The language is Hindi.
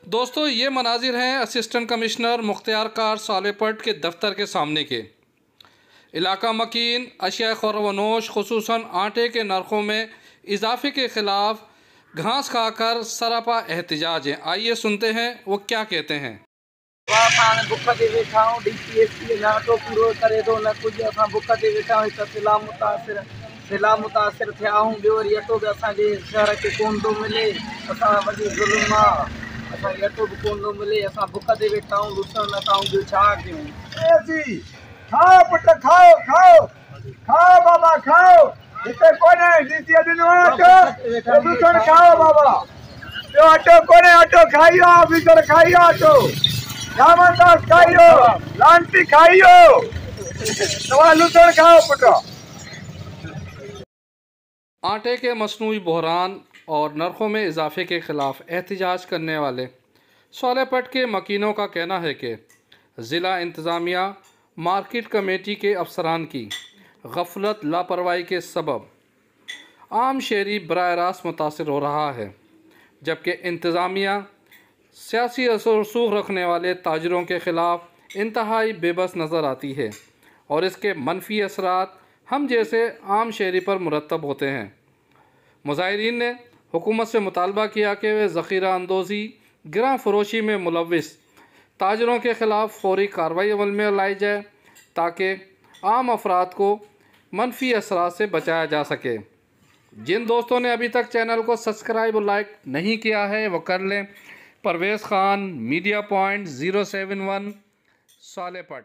दोस्तों ये मनाजिर हैं असिस्टेंट कमिश्नर मुख्तियार कार सालेपट के दफ्तर के सामने के। इलाका मकीन अशिया खुरवनोश खुसूसन आटे के नरखों में इजाफे के ख़िलाफ़ घास खाकर सरापा एहतजाज है। आइए सुनते हैं वो क्या कहते हैं। बुख ते वेठा आहियूं, DCSP न ऑटो पूरो करे थो न कुझु। असां बुख ते वेठा आहियूं, हिकु सैलाब मुतासिर थिया आहियूं। ॿियो वरी अटो बि असांजे शहर खे कोन थो मिले। असां वॾी ज़ुल्म आहे, असांखे अटो बि कोन थो मिले। असां बुख ते वेठा आहियूं, रुसण न था, ॿियो छा कयूं। खाओ पुट, खाओ खाओ खाओ बाबा खाओ। हिते कोन्हे DCS ॾिनो अटो, रुसण खाओ बाबा। ॿियो अटो कोन्हे, अटो खाइयो, ऑफिसर खाइयो, अटो रामदास खाइयो, लांटी खाइयो, तव्हां लुसण खाओ पुट। आटे के मसनूई बहरान और नरखों में इजाफे के ख़िलाफ़ एहतजाज करने वाले सालेपट के मकीनों का कहना है कि ज़िला इंतज़ामिया मार्केट कमेटी के अफसरान की गफलत लापरवाही के सबब आम शहरी बराह रास्त मुतासर हो रहा है, जबकि इंतज़ामिया सियासी असर रसूख रखने वाले ताजरों के ख़िलाफ़ इंतहाई बेबस नज़र आती है और इसके मनफी असरात हम जैसे आम शहरी पर मुरतब होते हैं। मुज़ाहिरीन ने हुकूमत से मुतालबा किया कि वे ज़ख़ीरा अंदोज़ी गिरां फरोशी में मुलव्विस ताजरों के ख़िलाफ़ फ़ौरी कार्रवाई अमल में लाई जाए ताकि आम अफराद को मनफी असरात से बचाया जा सके। जिन दोस्तों ने अभी तक चैनल को सब्सक्राइब और लाइक नहीं किया है वो कर लें। Parvez Khan, media point 071 सालेपट।